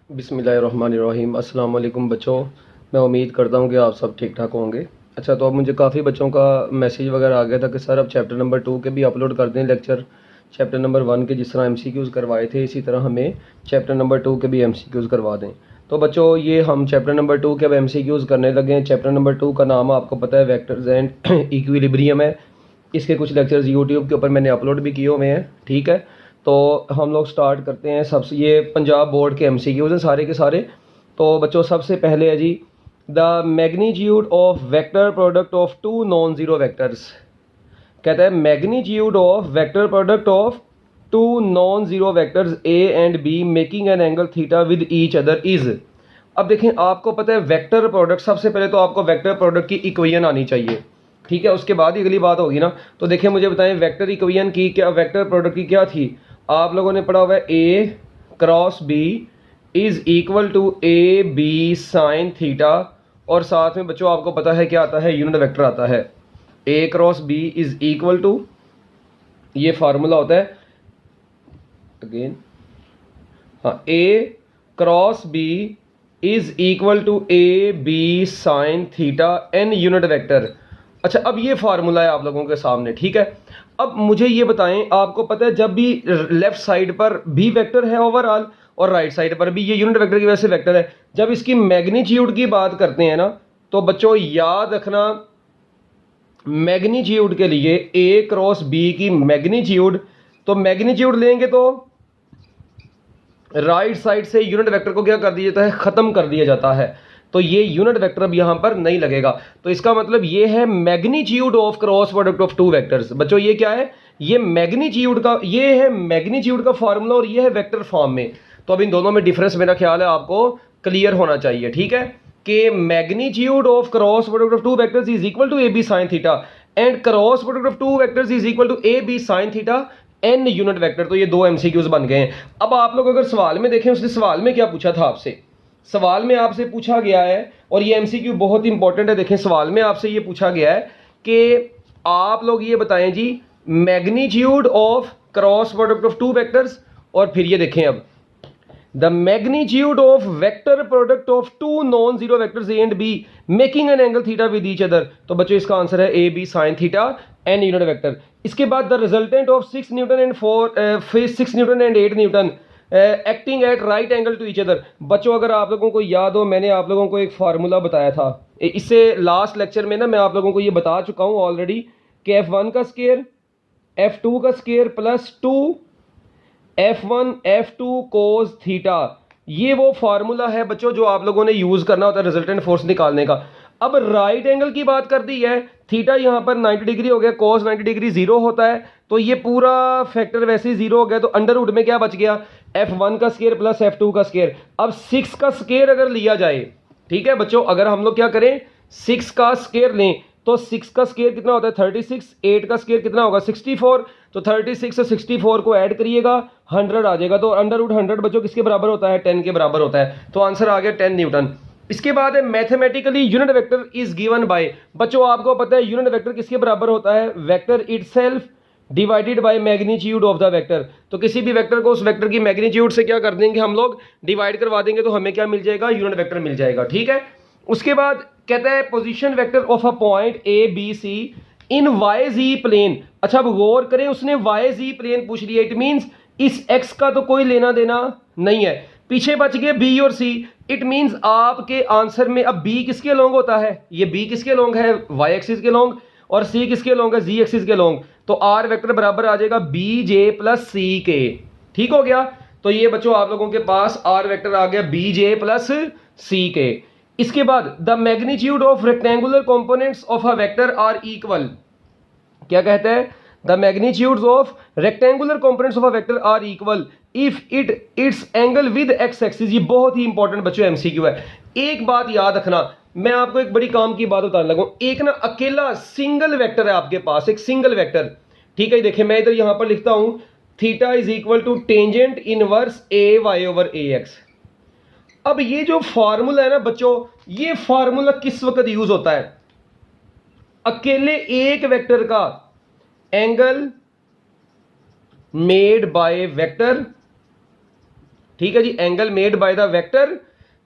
बिस्मिल्लाहिर्रहमानिर्रहीम। अस्सलाम वालेकुम बच्चों, मैं उम्मीद करता हूँ कि आप सब ठीक ठाक होंगे। अच्छा, तो अब मुझे काफ़ी बच्चों का मैसेज वगैरह आ गया था कि सर अब चैप्टर नंबर 2 के भी अपलोड कर दें लेक्चर। चैप्टर नंबर 1 के जिस तरह एमसीक्यूज़ करवाए थे इसी तरह हमें चैप्टर नंबर 2 के भी एमसीक्यूज़ करवा दें। तो बच्चों ये हम चैप्टर नंबर 2 के अब एमसीक्यूज़ करने लगे हैं। चैप्टर नंबर 2 का नाम आपको पता है वेक्टर्स एंड इक्विलिब्रियम है। इसके कुछ लेक्चर्स यूट्यूब के ऊपर मैंने अपलोड भी किए हुए हैं, ठीक है। तो हम लोग स्टार्ट करते हैं। सबसे ये पंजाब बोर्ड के एमसीक्यूज़ हैं सारे के सारे। तो बच्चों सबसे पहले है जी, the magnitude of vector product of two non zero vectors. कहता है magnitude of vector product of two non zero vectors A and B making an angle theta with each other is. अब देखें, आपको पता है वेक्टर प्रोडक्ट, सबसे पहले तो आपको वेक्टर प्रोडक्ट की इक्वेशन आनी चाहिए, ठीक है। उसके बाद ही अगली बात होगी ना। तो देखिए मुझे बताएं वेक्टर इक्वेशन की क्या, वेक्टर प्रोडक्ट की क्या थी। आप लोगों ने पढ़ा हुआ है A cross B is equal to A B sine theta, और साथ में बच्चों आपको पता है क्या आता है, यूनिट वेक्टर आता है। A cross B is equal to, ये फार्मूला होता है अगेन, हाँ, A cross B is equal to A B sine theta N unit vector. अच्छा, अब ये फार्मूला है आप लोगों के सामने, ठीक है। अब मुझे ये बताएं, आपको पता है जब भी लेफ्ट साइड पर भी वेक्टर है ओवरऑल और राइट साइड पर भी ये यूनिट वेक्टर की वजह से वेक्टर है, जब इसकी मैग्नीट्यूड की बात करते हैं ना, तो बच्चों याद रखना मैग्नीट्यूड के लिए ए क्रॉस बी की मैग्नीट्यूड, तो मैग्नीट्यूड लेंगे तो राइट साइड से यूनिट वेक्टर को क्या कर दिया जाता है, खत्म कर दिया जाता है। तो ये यूनिट वेक्टर अब यहां पर नहीं लगेगा। तो इसका मतलब ये है magnitude of cross product of two vectors. बच्चों ये क्या है, ये मैग्नीट्यूड का, ये है मैग्नीट्यूड का फॉर्मूला और ये है वेक्टर फॉर्म में। तो अब इन दोनों में डिफरेंस मेरा ख्याल है आपको क्लियर होना चाहिए, ठीक है। कि magnitude of cross product of two vectors is equal to A B sine theta and cross product of two vectors is equal to A B sine theta N unit vector. तो ये दो MCQs बन गए हैं। अब आप लोग अगर सवाल में देखें, उसने सवाल में क्या पूछा था आपसे, सवाल में आपसे पूछा गया है, और ये एमसीक्यू बहुत इंपॉर्टेंट है। देखें सवाल में आपसे ये पूछा गया है कि आप लोग ये बताएं जी magnitude of cross product of two vectors, और फिर ये देखें अब the magnitude of vector product of two non zero vectors A and B making an angle theta with each other. तो बच्चों इसका आंसर है A B sine theta N unit vector. इसके बाद the resultant of 6 newton and 6 newton and 8 newton acting at right angle to each other. बच्चों अगर आप लोगों को याद हो, मैंने आप लोगों को एक फार्मूला बताया था, इससे लास्ट लेक्चर में ना मैं आप लोगों को ये बता चुका हूं ऑलरेडी कि F1 का स्केयर F2 का square plus 2 F1 F2 cos theta, ये वो फार्मूला है बच्चों जो आप लोगों ने यूज करना होता है रिजल्टेंट फोर्स निकालने का। अब राइट एंगल की बात कर दी है, थीटा यहां पर 90 डिग्री हो गया, कोस 90 डिग्री जीरो होता है, तो ये पूरा फैक्टर वैसे ही जीरो हो गया। तो अंडर रूट में क्या बच गया, F1 का स्केयर प्लस F2 का स्केयर। अब 6 का स्केयर अगर लिया जाए, ठीक है बच्चों, अगर हम लोग क्या करें 6 का स्केयर लें, तो 6 का स्केयर कितना होता है 36, 8 का स्केयर कितना होगा 64, तो 36 से 64 को ऐड करिएगा 100 आ जाएगा। तो अंडर रूट 100 बच्चों किसके बराबर होता है, 10 के बराबर होता है। तो आंसर आ गया 10 न्यूटन। इसके बाद है mathematically unit vector is given bye. बच्चों आपको पता है यूनिट वेक्टर किसके बराबर होता है, vector itself divided by magnitude of the vector. तो किसी भी वेक्टर को उस वेक्टर की मैग्नीट्यूड से क्या कर देंगे हम लोग, डिवाइड करवा देंगे, तो हमें क्या मिल जाएगा, यूनिट वेक्टर मिल जाएगा, ठीक है। उसके बाद कहता है position vector of a point A B C in Y Z plane. अच्छा अब गौर करें, उसने वाई जी प्लेन पूछ लिया, इट मींस इस एक्स का तो कोई लेना देना नहीं है, पीछे बच गए बी और सी। इट मींस आपके आंसर में अब बी किसके लॉन्ग होता है, ये बी किसके लॉन्ग है, वाई एक्सिस के लॉन्ग, और सी किसके लॉन्ग है, जी एक्सिस के लॉन्ग। तो आर वेक्टर बराबर आ जाएगा बी जे प्लस सी के, ठीक हो गया। तो ये बच्चों आप लोगों के पास आर वेक्टर आ गया बी जे प्लस सी के। इसके बाद the magnitude of rectangular components of a vector are equal, क्या कहते हैं, the magnitudes of rectangular components of a vector are equal if its angle with X axis. ये बहुत ही important बच्चों एमसीक्यू है। एक बात याद रखना, मैं आपको एक बड़ी काम की बात बताने लगा, एक ना अकेला सिंगल वेक्टर है आपके पास, एक सिंगल वेक्टर, ठीक है। देखिए मैं इधर यहां पर लिखता हूं theta is equal to tangent inverse A Y over A X. अब ये जो फार्मूला है ना बच्चों, ये फार्मूला किस वक्त यूज होता है, अकेले एक वेक्टर का एंगल मेड बाय वेक्टर, ठीक है जी, angle made by the vector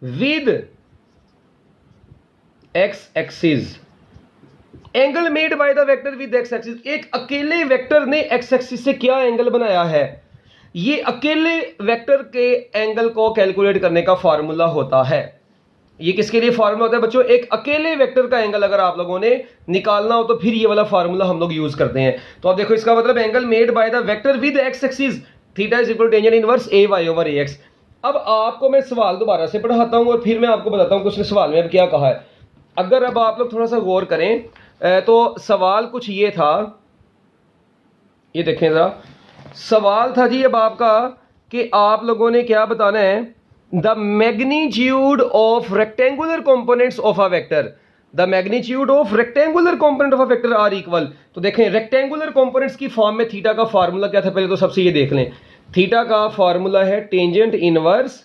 with X axis, angle made by the vector with X axis, एक अकेले वेक्टर ने एक्स एक्सिस से क्या एंगल बनाया है, ये अकेले वेक्टर के एंगल को कैलकुलेट करने का फार्मूला होता है। ये किसके लिए फार्मूला होता है बच्चों, एक अकेले वेक्टर का एंगल अगर आप लोगों ने निकालना हो तो फिर ये वाला फार्मूला हम लोग यूज करते हैं। तो आप देखो इसका मतलब angle made by the vector with X axis theta is equal to tangent inverse A Y over A X. अब आपको मैं सवाल दोबारा से पढ़ाता हूं और फिर मैं आपको बताता हूं कि उसने सवाल में अब क्या कहा है। अगर अब आप लोग थोड़ा सा गौर करें तो सवाल कुछ ये था, ये देखें जरा, सवाल था जी अब आपका कि आप लोगों ने क्या बताना है, the magnitude of rectangular components of a vector, the magnitude of rectangular component of a vector are equal. तो देखें रेक्टेंगुलर कंपोनेंट्स की फॉर्म में थीटा का फार्मूला क्या था, पहले तो सबसे ये देख लें, थीटा का फार्मूला है tangent inverse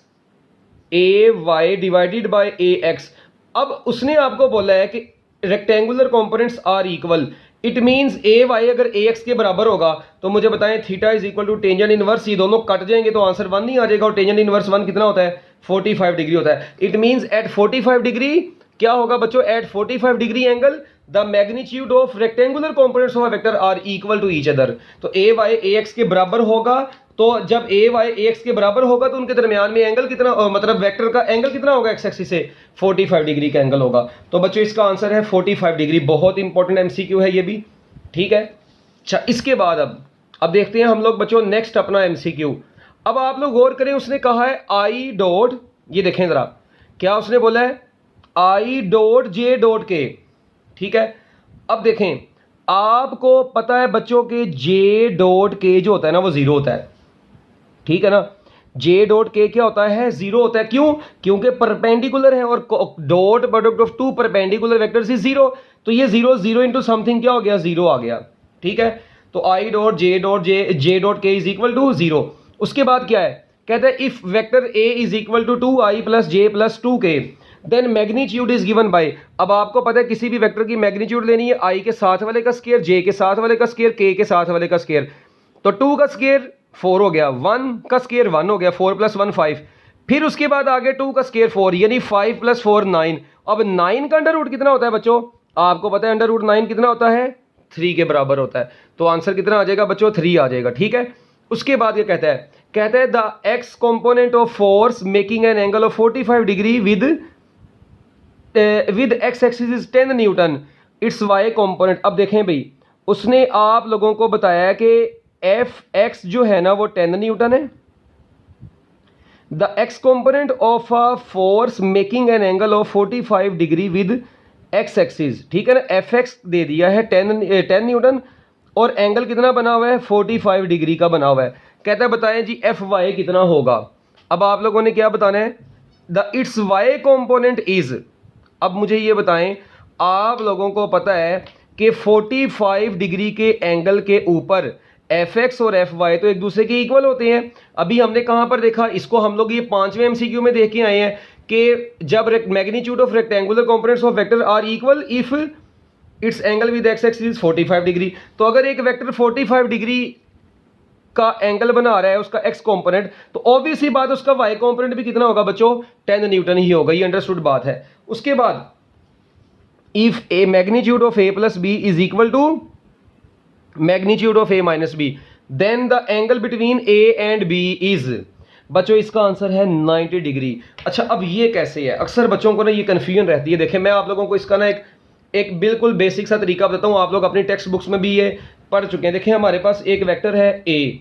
A Y divided by A X. अब उसने आपको बोला है कि rectangular components are equal, it means A Y अगर ए एक्स के बराबर होगा तो मुझे बताएं theta is equal to tangent inverse, ये दोनों कट जाएंगे तो आंसर 1 नहीं आ जाएगा, और टेंजेंट इनवर्स 1 कितना होता है 45 डिग्री होता है। इट मींस एट 45 डिग्री क्या होगा बच्चों, at 45 degree angle the magnitude of rectangular components of a vector are equal to each other. तो ए वाई ए एक्स के बराबर होगा, तो जब ए वाई ए एक्स के बराबर होगा तो उनके दरमियान में एंगल कितना, मतलब वेक्टर का एंगल कितना होगा एक्स एक्सिस से 45 डिग्री का एंगल होगा। तो बच्चों इसका आंसर है 45 डिग्री। बहुत इंपॉर्टेंट एमसीक्यू है ये भी, ठीक है। अच्छा इसके बाद अब देखते हैं हम लोग बच्चों नेक्स्ट अपना एमसीक्यू। अब आप लोग गौर करें, उसने कहा है आई डॉट, ये देखें जरा क्या उसने बोला है, आई डॉट जे डॉट के, ठीक है। अब देखें आपको पता है बच्चों के जे डॉट के जो होता है ना वो जीरो होता है, ठीक है ना, जे डॉट के क्या होता है जीरो होता है। क्यों, क्योंकि परपेंडिकुलर है और dot product of two perpendicular vectors is zero, तो ये जीरो जीरो इंटू समथिंग क्या हो गया, जीरो आ गया, ठीक है। तो I dot J dot K is equal to zero. उसके बाद क्या है, कहता है if vector A is equal to 2i plus J plus 2k then magnitude is given by. अब आपको पता है किसी भी वेक्टर की मैग्नीट्यूड लेनी है, i के साथ वाले का स्क्वायर, j के साथ वाले का स्क्वायर, k के साथ वाले का स्क्वायर। तो 2 का स्क्वायर 4 हो गया, 1 का स्क्वायर 1 हो गया, 4 प्लस 1 5, फिर उसके बाद आगे 2 का स्क्वायर 4 यानी 5 प्लस 4 9। अब 9 का अंडर रूट कितना होता है बच्चों, आपको पता है अंडर रूट 9 कितना होता है 3 के बराबर होता है। तो आंसर कितना आ जाएगा बच्चों 3 आ जाएगा, ठीक है। उसके बाद ये कहता है the X component of force making an angle of 45 degree with X axis is 10 newton, its Y component. अब देखें भाई उसने आप लोगों को बताया है कि एफ एक्स जो है ना वो 10 न्यूटन है, the X component of a force making an angle of 45 degree with X axis, ठीक है ना, एफ एक्स दे दिया है 10 न्यूटन और एंगल कितना बना हुआ है 45 डिग्री का बना हुआ है। कहता है बताएं जी एफ वाई कितना होगा। अब आप लोगों ने क्या बताना है, the its Y component is. अब मुझे ये बताएं, आप लोगों को पता है कि 45 डिग्री के एंगल के ऊपर एफ एक्स और एफ वाई तो एक दूसरे के इक्वल होते हैं। अभी हमने कहां पर देखा इसको, हम लोग ये 5वें एमसीक्यू में देख के आए हैं कि जब magnitude of rectangular components of vector are equal if its angle with X axis is 45 degree. तो अगर एक वेक्टर 45 डिग्री का एंगल बना रहा है उसका एक्स कंपोनेंट, तो ऑब्वियसली बात उसका वाई कंपोनेंट भी कितना होगा बच्चों 10 न्यूटन ही होगा, ये अंडरस्टूड बात है। उसके बाद if A magnitude of A plus B is equal to magnitude of A minus B then the angle between A and B is, बच्चों इसका आंसर है 90 डिग्री। अच्छा अब ये कैसे है, अक्सर बच्चों को ना ये कन्फ्यूजन रहती है। देखें मैं आप लोगों को इसका ना एक बिल्कुल बेसिक सा तरीका बताता हूँ, आप लोग अपनी टेक्स्ट बुक्स में भी ये पढ़ चुके हैं। देखिए हमारे पास एक वेक्टर है ए,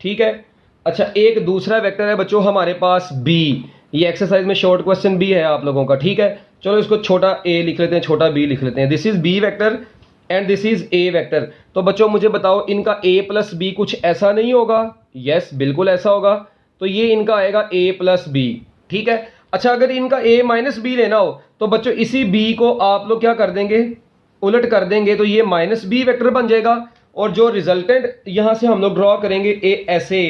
ठीक है। अच्छा एक दूसरा वेक्टर है बच्चों हमारे पास बी, ये एक्सरसाइज में शॉर्ट क्वेश्चन भी है आप लोगों का, ठीक है। चलो इसको छोटा ए लिख लेते हैं, छोटा बी लिख लेते हैं। This is B vector and this is A vector. तो बच्चों मुझे बताओ इनका ए प्लस बी कुछ ऐसा नहीं होगा, यस बिल्कुल ऐसा होगा। तो ये इनका आएगा ए प्लस बी, ठीक है। अच्छा अगर इनका ए माइनस बी लेना हो तो बच्चों इसी बी को आप लोग क्या कर देंगे, उलट कर देंगे, तो ये माइनस बी वेक्टर बन जाएगा और जो रिजल्टेंट यहां से हम लोग ड्रॉ करेंगे ए ऐसे।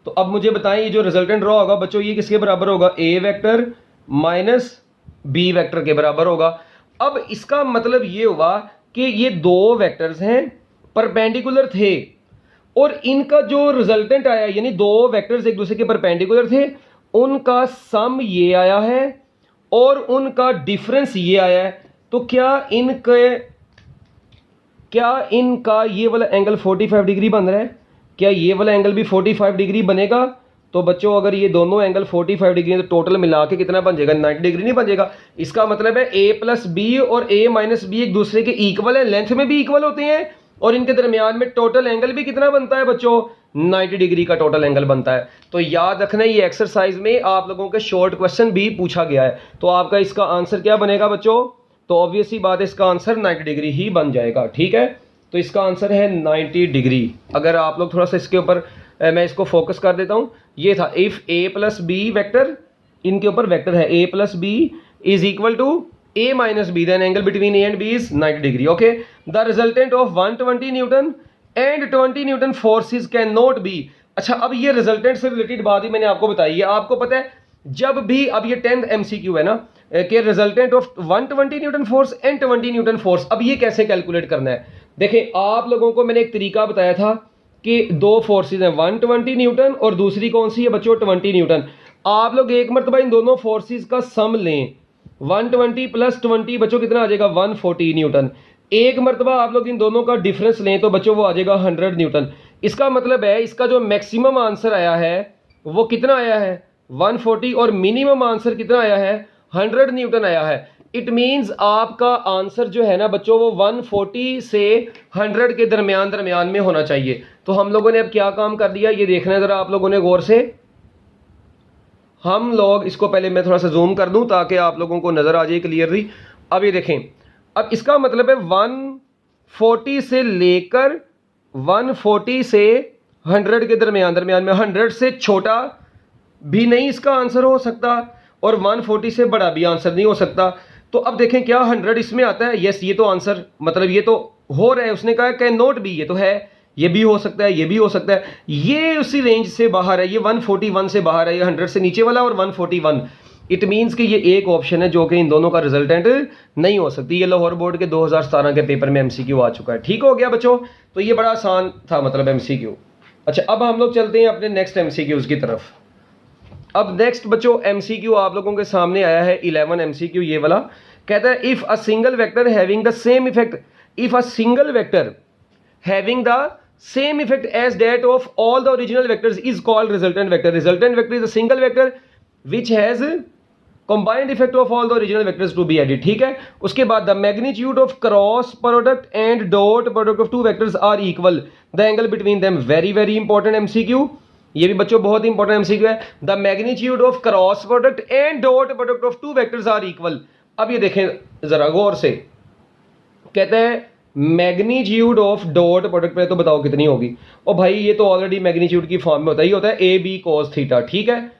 तो अब मुझे बताएं ये जो रिजल्टेंट ड्रॉ होगा बच्चों ये किसके बराबर होगा, ए वेक्टर माइनस बी वेक्टर के बराबर होगा। अब इसका मतलब ये हुआ कि ये दो वेक्टर्स हैं परपेंडिकुलर थे और इनका जो रिजल्टेंट आया यानी दो वेक्टर्स एक दूसरे के परपेंडिकुलर थे उनका सम ये आया है और उनका डिफरेंस ये आया है, तो क्या इनका ये वाला एंगल 45 डिग्री बन रहा है? क्या ये वाला एंगल भी 45 डिग्री बनेगा? तो बच्चों अगर ये दोनों एंगल 45 डिग्री है तो टोटल मिला के कितना बन जाएगा? 90 डिग्री नहीं बन जाएगा। इसका मतलब है a प्लस बी और a माइनस बी एक दूसरे के इक्वल है, लेंथ में भी इक्वल होते हैं और इनके दरमियान में टोटल एंगल भी कितना बनता है बच्चों? 90 डिग्री का टोटल एंगल बनता है। तो याद रखना ये एक्सरसाइज में आप लोगों के शॉर्ट क्वेश्चन भी पूछा गया है। तो आपका इसका आंसर क्या बनेगा बच्चों? तो ऑब्वियस ही बात है, इसका आंसर 90 डिग्री ही बन जाएगा। ठीक है, तो इसका आंसर है 90 डिग्री। अगर आप लोग थोड़ा सा इसके ऊपर मैं इसको फोकस कर देता हूं, ये था if a plus B vector, इनके ऊपर वेक्टर है a plus B is equal to a minus B, then angle between a and b is 90 degree. Okay, the resultant of 120 newton and 20 newton forces can not be. अच्छा, अब ये resultant से related बात ही मैंने आपको बताई है। आपको पता है जब भी, अब ये 10th MCQ है ना, कि resultant of 120 Newton force and 20 Newton force, अब ये कैसे कैलकुलेट करना है? देखें, आप लोगों को मैंने एक तरीका बताया था कि दो फोर्सेस हैं, 120 न्यूटन और दूसरी कौन सी है बच्चों? 20 न्यूटन। आप लोग एक मरतबा इन दोनों फोर्सेस का सम लें, 120 प्लस 20 बच्चों कितना आ जाएगा? 140 न्यूटन। एक मरतबा आप लोग इन दोनों का डिफरेंस लें तो बच्चों वो आ जाएगा 100 न्यूटन। इसका मतलब है इसका जो मैक्सिमम आंसर आया है वो कितना आया है? 140, और मिनिमम आंसर कितना आया है? 100 न्यूटन आया है। इट मीन्स आपका आंसर जो है ना बच्चों वो 140 से 100 के दरमियान में होना चाहिए। तो हम लोगों ने अब क्या काम कर दिया ये देखना है जरा आप लोगों ने गौर से। हम लोग इसको पहले मैं थोड़ा सा जूम कर दूं ताकि आप लोगों को नजर आ जाए क्लियरली। अब ये देखें, अब इसका मतलब है 140 से लेकर 140 से 100 के दरमियान में, 100 से छोटा भी नहीं इसका आंसर हो सकता और 140 से बड़ा भी आंसर नहीं हो सकता। तो अब देखें क्या 100 इसमें आता है? यस, ये तो आंसर मतलब ये तो हो रहा है। उसने कहा कैन नॉट बी, ये तो है, ये भी हो सकता है, ये भी हो सकता है, ये उसी रेंज से बाहर है, ये 141 से बाहर है, ये 100 से नीचे वाला और 141। इट मीन्स कि ये एक ऑप्शन है जो कि इन दोनों का रिजल्टेंट नहीं हो सकती। ये लाहौर बोर्ड के 2017 के पेपर में MCQ आ चुका है। ठीक हो गया बच्चों, तो ये बड़ा आसान था मतलब MCQ। अच्छा, अब हम लोग चलते हैं अपने नेक्स्ट MCQs की तरफ। अब नेक्स्ट बच्चों MCQ आप लोगों के सामने आया है 11 MCQ, ये वाला कहता है if a single vector having the same effect, if a single vector having the same effect as that of all the original vectors is called resultant vector. Resultant vector is a single vector which has combined effect of all the original vectors to be added. ठीक है, उसके बाद the magnitude of cross product and dot product of two vectors are equal, the angle between them, very important MCQ, ये भी बच्चों बहुत important MCQ है। the magnitude of cross product and dot product of two vectors are equal। अब ये देखें जरा गौर से, कहते हैं मैग्नीट्यूड ऑफ डॉट प्रोडक्ट पे तो बताओ कितनी होगी? और भाई ये तो ऑलरेडी मैग्नीट्यूड की फॉर्म में होता है, ये होता है AB cos थीटा। ठीक है,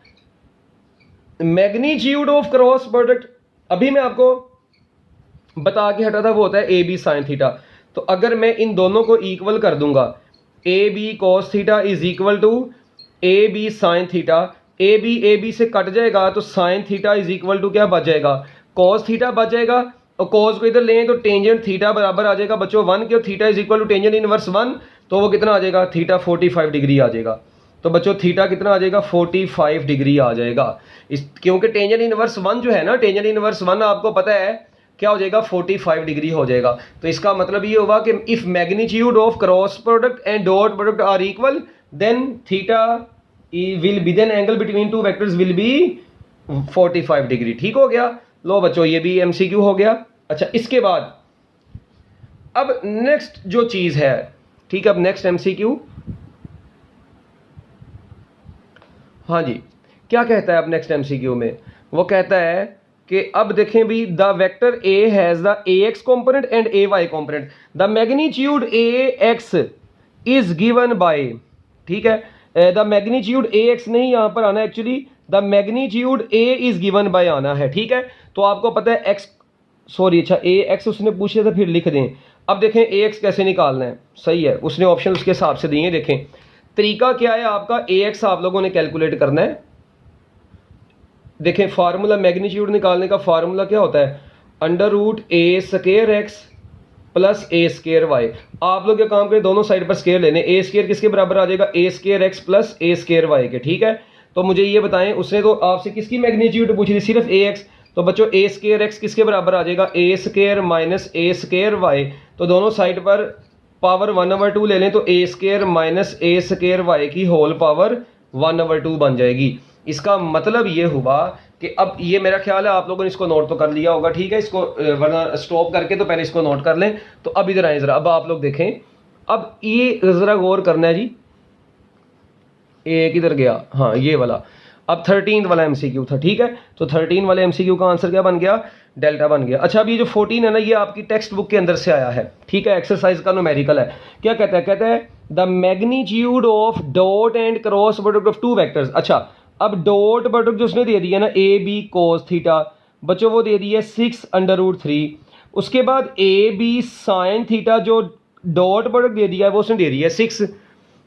मैग्नीट्यूड ऑफ क्रॉस प्रोडक्ट अभी मैं आपको बता के हटा था, वो होता है AB sin थीटा। तो अगर मैं इन दोनों को इक्वल कर दूंगा, AB cos theta is equal to AB sin theta, AB से कट जाएगा तो sin theta is equal to क्या बच जाएगा? cos थीटा बच जाएगा, और cos को इधर लें तो टेंजेंट थीटा बराबर आ जाएगा बच्चों 1 के, और theta is equal to tangent inverse 1, तो वो कितना आ जाएगा? थीटा 45 डिग्री आ जाएगा। तो बच्चों थीटा कितना आ जाएगा? 45 डिग्री आ जाएगा। इस क्योंकि टेंजेंट इनवर्स 1 जो है ना, टेंजेंट इनवर्स 1 आपको पता है क्या हो जाएगा? 45 डिग्री हो जाएगा। तो इसका मतलब ये होगा कि if magnitude of cross product and dot product are equal then theta will be, then angle between two vectors will be 45 degree. ठीक हो गया, लो बच्चों ये भी MCQ हो गया। अच्छा, इसके बाद अब नेक्स्ट जो चीज है, ठीक है, अब नेक्स्ट MCQ, हाँ जी, क्या कहता है अब नेक्स्ट MCQ में? वो कहता है कि अब देखें भी, the vector A has the AX component and AY component, the magnitude AX is given bye, ठीक है, द मैग्नीट्यूड AX नहीं यहां पर आना, actually the magnitude A is given bye आना है। ठीक है, तो आपको पता है x, सॉरी, अच्छा AX उसने पूछे तो फिर लिख दें। अब देखें AX कैसे निकालना है, सही है, उसने ऑप्शन उसके हिसाब से दिए। देखें तरीका क्या है आपका, AX आप लोगों ने कैलकुलेट करना है। देखें फार्मूला मैग्नीट्यूड निकालने का फार्मूला क्या होता है? √A² x plus A² y। आप लोग क्या काम करें, दोनों साइड पर स्केयर लेने, A² किसके बराबर आ जाएगा? A² x plus A² y के। ठीक है, तो मुझे ये बताएं, उसने तो आपसे किसकी मैग्नीट्यूड पूछी थी, सिर्फ ए एक्स। तो बच्चों ए स्क्वायर एक्स किसके बराबर आ जाएगा, ए स्क्वायर माइनस ए स्क्वायर वाई। तो दोनों साइड पर पावर 1/2 ले लें तो ए स्क्वायर माइनस ए स्क्वायर वाई की होल पावर 1/2 बन जाएगी। इसका मतलब ये हुआ कि अब ये मेरा ख्याल है आप लोगों ने इसको नोट तो कर लिया होगा, ठीक है। इसको वरना स्टॉप करके तो पहले इसको नोट कर लें। तो अब इधर आए ज़रा, अब आप लोग देखें, अब ये ज़रा गौर करना है जी। एक इधर गया, हाँ ये वाला। अब 13 वाला एमसीक्यू था, ठीक है। तो 13 वाले एमसीक्यू का आंसर क्या बन गया, डेल्टा बन गया। अच्छा, अब ये जो 14 है ना, ये आपकी टेक्स्ट बुक के अंदर से आया है, ठीक है। एक्सरसाइज का न्यूमेरिकल है। क्या कहता है, कहता है the magnitude of dot and cross product of two vectors. अच्छा, अब डॉट प्रोडक्ट जो उसने दे दिया ना, ए बी कोस थीटा, बच्चों वो दे दिया 6√3। उसके बाद ए बी साइन थीटा, जो डॉट प्रोडक्ट दे दिया है वो उसने दे दिया है 6।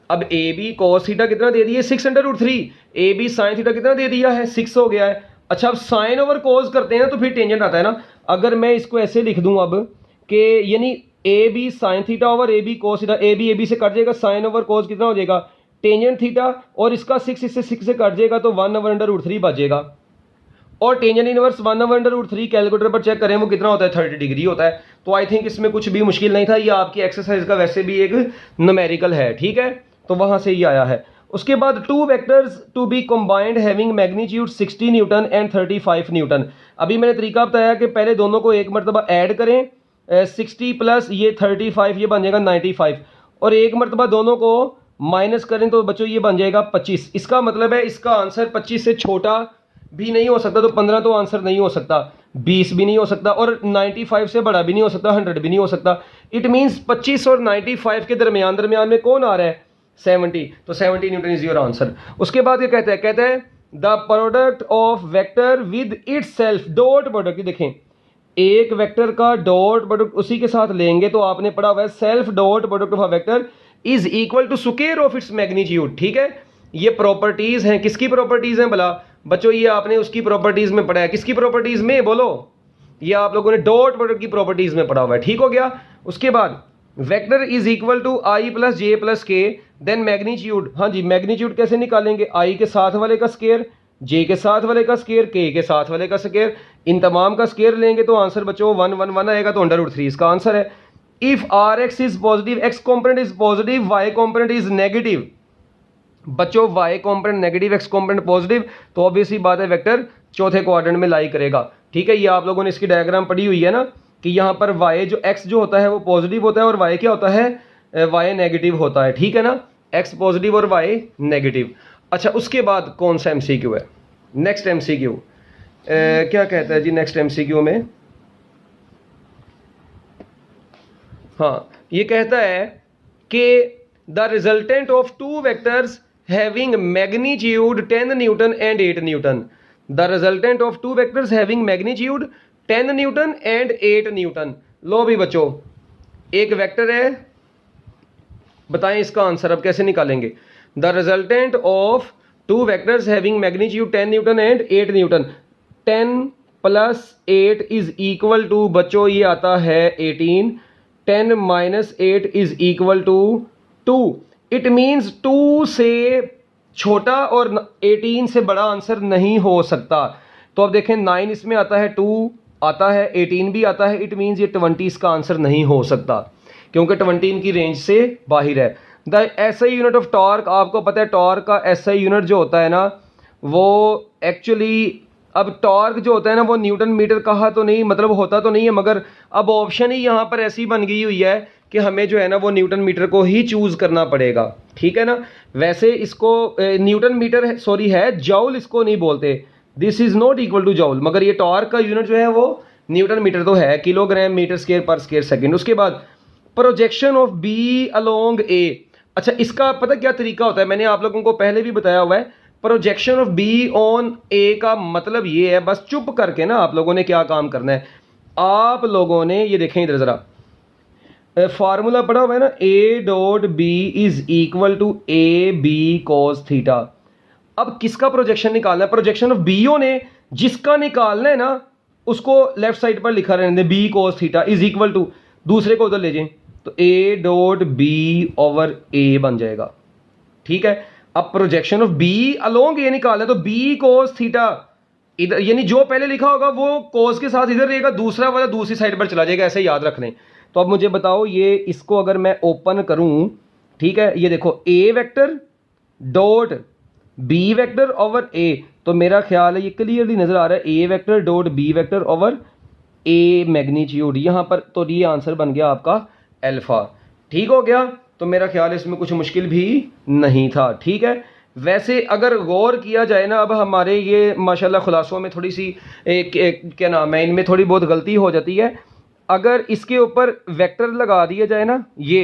अब ए बी कोस थीटा कितना दे दिया है, 6√3। ए बी साइन थीटा कितना दे दिया है, 6 हो गया है। अच्छा, अब साइन ओवर कोस करते हैं ना, तो फिर टेंजेंट आता है ना। अगर मैं इसको ऐसे लिख दूं अब कि यानी A B sine theta over A B cos theta, A B से कट जाएगा, साइन ओवर कोस कितना हो जाएगा, टेंजेंट थीटा, और इसका 6 इससे 6 से कट जाएगा तो 1/√3 बचेगा। और टेंजेंट इनवर्स 1/√3 कैलकुलेटर पर चेक करें वो कितना होता है, 30 डिग्री होता है। तो आई थिंक इसमें कुछ भी मुश्किल नहीं था, ये आपकी एक्सरसाइज का वैसे भी एक न्यूमेरिकल है, ठीक है। तो वहां से ये आया है। उसके बाद two vectors to be combined having magnitude 60 newton and 35 newton. अभी मैंने तरीका बताया कि पहले दोनों को एक मरतबा ऐड करें, 60 प्लस ये 35, ये बन जाएगा 95, और एक मरतबा दोनों को माइनस करें तो बच्चों ये बन जाएगा 25। इसका मतलब है इसका आंसर 25 से छोटा भी नहीं हो सकता, तो 15 तो आंसर नहीं हो सकता, 20 भी नहीं हो सकता, और 95 से बड़ा भी नहीं हो सकता, 100 भी नहीं हो सकता। इट मीन्स 25 और 95 के दरमियान में कौन आ रहा है, 70। तो 70 न्यूटन इज योर आंसर। उसके बाद ये कहता है the product of vector with its self dot product. देखें, एक वेक्टर का डॉट प्रोडक्ट उसी के साथ लेंगे तो आपने पढ़ा हुआ है self dot product of a vector is equal to square of its magnitude, ठीक है। ये प्रॉपर्टीज हैं, किसकी प्रॉपर्टीज हैं भला बच्चों, ये आपने उसकी प्रॉपर्टीज में पढ़ा है। किसकी प्रॉपर्टीज में बोलो, ये आप लोगों ने डॉट प्रोडक्ट की प्रॉपर्टीज में पढ़ा हुआ है, ठीक हो गया। उसके बाद vector is equal to I plus J plus K, then magnitude. हाँ जी, मैग्नीट्यूड कैसे निकालेंगे, आई के साथ वाले का स्क्वायर, जे के साथ वाले का स्क्वायर, के साथ वाले का स्क्वायर, इन तमाम का स्क्वायर लेंगे तो आंसर बच्चों 1 1 1 आएगा, तो √3 इसका आंसर है। If R X is positive, X component is positive, Y component is negative. बच्चों Y component negative, X component positive, तो ऑब्वियसली बात है वेक्टर चौथे क्वाड्रेंट में लाई करेगा, ठीक है। ये आप लोगों ने इसकी डायग्राम पढ़ी हुई है ना, कि यहाँ पर वाई जो एक्स जो होता है वो पॉजिटिव होता है और वाई क्या होता है, वाई नेगेटिव होता है, ठीक है ना। एक्स पॉजिटिव और वाई नेगेटिव। अच्छा, उसके बाद कौन सा एमसीक्यू है, नेक्स्ट एमसीक्यू क्या कहता है जी, नेक्स्ट एमसीक्यू में हाँ ये कहता है कि the resultant of two vectors having magnitude 10 newton and 8 newton. The resultant of two vectors having magnitude 10 newton and 8 newton. लो भी बच्चों, एक वेक्टर है, बताएं इसका आंसर अब कैसे निकालेंगे। The resultant of two vectors having magnitude 10 newton and 8 newton. 10 plus 8 is equal to बच्चों ये आता है 18, 10 minus 8 is equal to 2। It means 2 से छोटा और 18 से बड़ा आंसर नहीं हो सकता। तो अब देखें 9 इसमें आता है, 2 आता है, 18 भी आता है, इट मीन्स ये 20 इसका आंसर नहीं हो सकता क्योंकि 20 इनकी रेंज से बाहर है। The SI unit of torque, आपको पता है टॉर्क का एसआई यूनिट जो होता है ना वो एक्चुअली, अब टॉर्क जो होता है ना वो न्यूटन मीटर कहा तो नहीं, मतलब होता तो नहीं है, मगर अब ऑप्शन ही यहाँ पर ऐसी बन गई हुई है कि हमें जो है ना वो न्यूटन मीटर को ही चूज करना पड़ेगा, ठीक है ना। वैसे इसको न्यूटन मीटर सॉरी है, जॉल इसको नहीं बोलते, this is not equal to joule, मगर ये टॉर्क का यूनिट जो है वो न्यूटन मीटर तो है, किलोग्राम मीटर स्क्वायर पर स्क्वायर सेकंड। उसके बाद प्रोजेक्शन ऑफ बी अलोंग ए। अच्छा, इसका पता क्या तरीका होता है, मैंने आप लोगों को पहले भी बताया हुआ है। प्रोजेक्शन ऑफ बी ऑन ए का मतलब ये है, बस चुप करके ना आप लोगों ने क्या काम करना है, आप लोगों ने ये देखें इधर जरा, फार्मूला पढ़ा हुआ है ना, A dot B is equal to A B cos theta. अब किसका प्रोजेक्शन निकालना है, प्रोजेक्शन ऑफ बीओ ने, जिसका निकालना है ना उसको लेफ्ट साइड पर लिखा रहने दें, B cos theta is equal to, दूसरे को उधर ले जाएं तो A dot B over A बन जाएगा, ठीक है। अब projection of B along A निकालना है तो बी कोस थीटा इधर, यानी जो पहले लिखा होगा वो कोस के साथ इधर रहेगा, दूसरा वाला दूसरी साइड पर चला जाएगा, ऐसे याद रख लें। तो अब मुझे बताओ ये इसको अगर मैं ओपन करूं, ठीक है, ये देखो A vector dot B vector over A, तो मेरा ख्याल है ये क्लियरली नजर आ रहा है A vector dot B vector over A magnitude यहाँ पर, तो ये आंसर बन गया आपका अल्फा। ठीक हो गया, तो मेरा ख्याल है इसमें कुछ मुश्किल भी नहीं था। ठीक है, वैसे अगर गौर किया जाए ना, अब हमारे ये माशाल्लाह खुलासों में थोड़ी सी क्या नाम है, इनमें थोड़ी बहुत गलती हो जाती है। अगर इसके ऊपर वेक्टर लगा दिया जाए ना ये,